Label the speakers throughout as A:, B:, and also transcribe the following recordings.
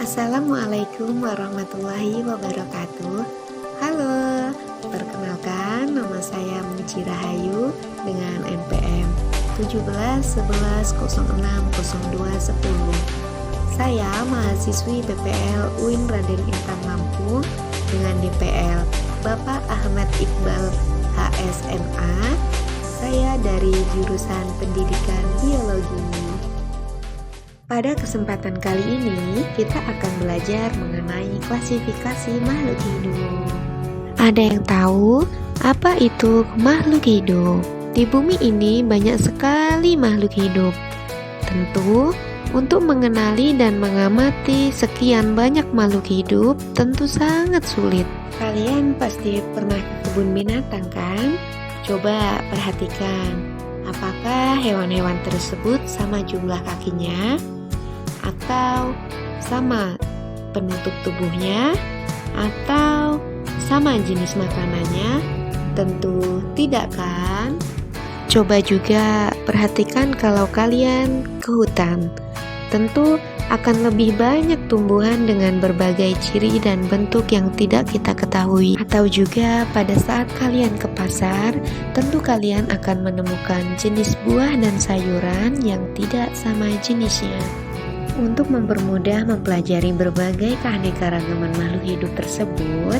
A: Assalamualaikum warahmatullahi wabarakatuh. Halo, perkenalkan nama saya Muji Rahayu dengan NPM 1711060210. Saya mahasiswi PPL UIN Raden Intan Lampung dengan DPL Bapak Ahmad Iqbal HSMA. Saya dari jurusan Pendidikan Biologi. Pada kesempatan kali ini, kita akan belajar mengenai klasifikasi makhluk hidup. Ada yang tahu apa itu makhluk hidup? Di bumi ini banyak sekali makhluk hidup. Tentu, untuk mengenali dan mengamati sekian banyak makhluk hidup tentu sangat sulit. Kalian pasti pernah ke kebun binatang kan? Coba perhatikan, apakah hewan-hewan tersebut sama jumlah kakinya? Atau sama penutup tubuhnya, atau sama jenis makanannya? Tentu tidak kan? Coba juga perhatikan kalau kalian ke hutan. Tentu akan lebih banyak tumbuhan dengan berbagai ciri dan bentuk yang tidak kita ketahui. Atau juga pada saat kalian ke pasar, tentu kalian akan menemukan jenis buah dan sayuran yang tidak sama jenisnya. Untuk mempermudah mempelajari berbagai keanekaragaman makhluk hidup tersebut,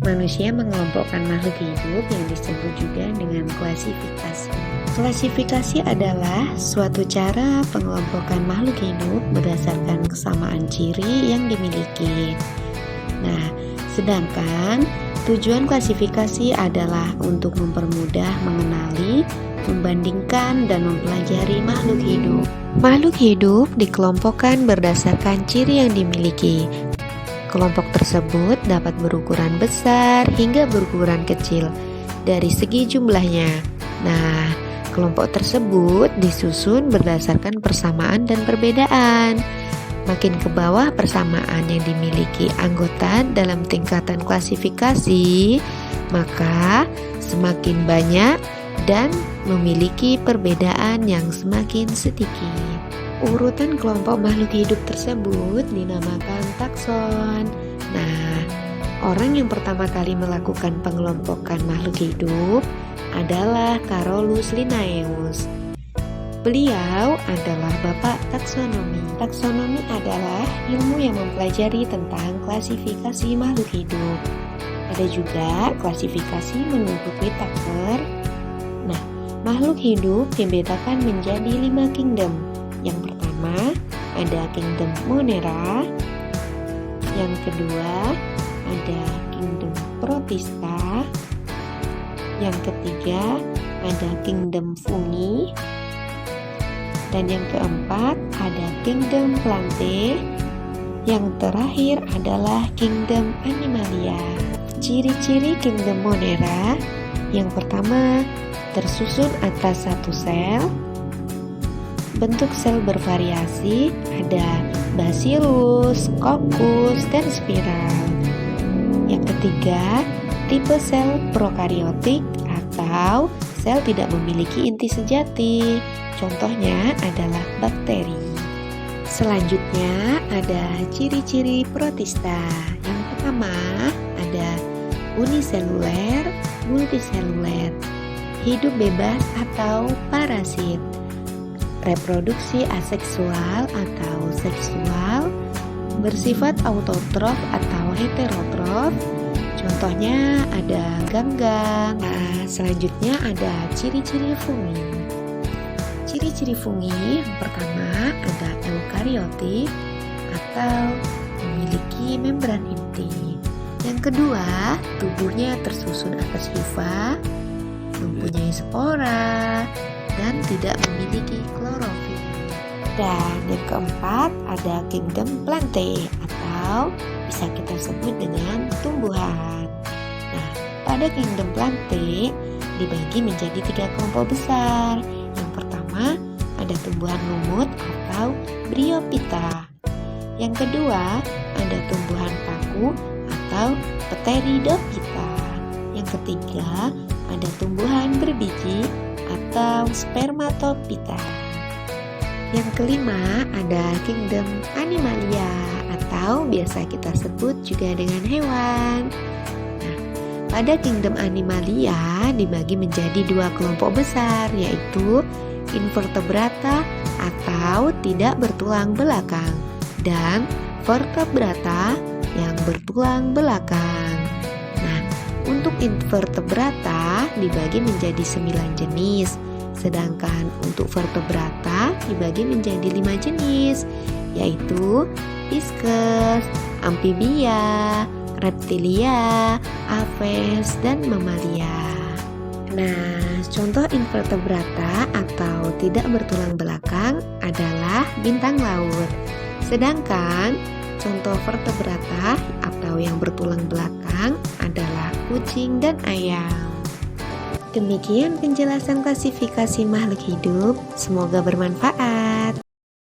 A: manusia mengelompokkan makhluk hidup yang disebut juga dengan klasifikasi. Klasifikasi adalah suatu cara pengelompokan makhluk hidup berdasarkan kesamaan ciri yang dimiliki. Nah, sedangkan tujuan klasifikasi adalah untuk mempermudah mengenali, membandingkan, dan mempelajari makhluk hidup. Makhluk hidup dikelompokkan berdasarkan ciri yang dimiliki. Kelompok tersebut dapat berukuran besar hingga berukuran kecil dari segi jumlahnya. Nah, kelompok tersebut disusun berdasarkan persamaan dan perbedaan. Makin ke bawah persamaan yang dimiliki anggota dalam tingkatan klasifikasi, maka semakin banyak dan memiliki perbedaan yang semakin sedikit. Urutan kelompok makhluk hidup tersebut dinamakan takson. Nah, orang yang pertama kali melakukan pengelompokan makhluk hidup adalah Carolus Linnaeus. Beliau adalah bapak taksonomi. Taksonomi adalah ilmu yang mempelajari tentang klasifikasi makhluk hidup. Ada juga klasifikasi menurut Whittaker. Nah, makhluk hidup dibedakan menjadi 5 kingdom. Yang pertama ada kingdom Monera. Yang kedua ada kingdom Protista. Yang ketiga ada kingdom Fungi. Dan yang keempat ada kingdom Plantae. Yang terakhir adalah kingdom Animalia. Ciri-ciri kingdom Monera: yang pertama, tersusun atas satu sel. Bentuk sel bervariasi, ada bacillus, coccus, dan spiral. Yang ketiga, tipe sel prokariotik atau sel tidak memiliki inti sejati. Contohnya adalah bakteri. Selanjutnya ada ciri-ciri protista. Yang pertama ada uniseluler, multiseluler, hidup bebas atau parasit, reproduksi aseksual atau seksual, bersifat autotrof atau heterotrof. Contohnya ada ganggang. Nah, selanjutnya ada ciri-ciri fungi. Ciri-ciri fungi yang pertama ada eukariotik atau memiliki membran inti. Yang kedua, tubuhnya tersusun atas hifa, mempunyai spora, dan tidak memiliki klorofil. Dan yang keempat ada kingdom Plantae atau bisa kita sebut dengan tumbuhan. Nah, pada kingdom Plantae dibagi menjadi 3 kelompok besar. Yang pertama ada tumbuhan lumut atau Bryophyta. Yang kedua ada tumbuhan paku atau Pteridophyta. Yang ketiga ada tumbuhan berbiji atau Spermatophyta. Yang kelima ada kingdom Animalia atau atau biasa kita sebut juga dengan hewan. Nah, pada kingdom Animalia dibagi menjadi dua kelompok besar, yaitu invertebrata atau tidak bertulang belakang dan vertebrata yang bertulang belakang. Nah, untuk invertebrata dibagi menjadi 9 jenis, sedangkan untuk vertebrata dibagi menjadi 5 jenis, yaitu Discus, Amphibia, Reptilia, Aves, dan Mamalia. Nah, contoh invertebrata atau tidak bertulang belakang adalah bintang laut. Sedangkan contoh vertebrata atau yang bertulang belakang adalah kucing dan ayam. Demikian penjelasan klasifikasi makhluk hidup. Semoga bermanfaat.